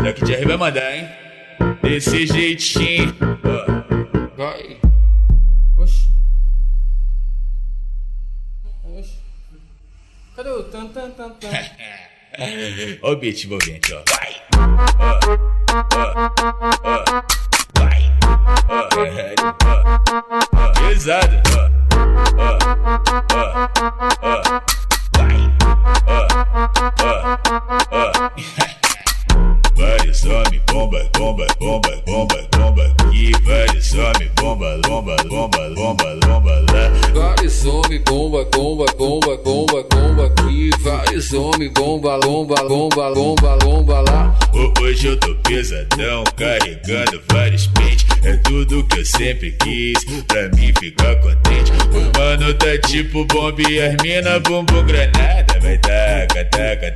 Daqui de R vai mandar, hein? Desse jeitinho. Vai. Oxi. Oxi. Cadê o tan tan tan tan? Ó o beat envolvente, ó. Vai. Vai. Pesado. Vai. Vários homens, bomba, bomba, bomba, bomba, bomba aqui. Vários homens, bomba, bomba, bomba, bomba, bomba lá. Vários homens, bomba, bomba, bomba, bomba, bomba aqui. Vários homens, bomba, bomba, bomba, bomba, bomba lá. Hoje eu tô pesadão, carregando vários pentes. É tudo que eu sempre quis, pra mim ficar contente. O mano tá tipo bomba e as mina bumbum granada. Vai taca, taca,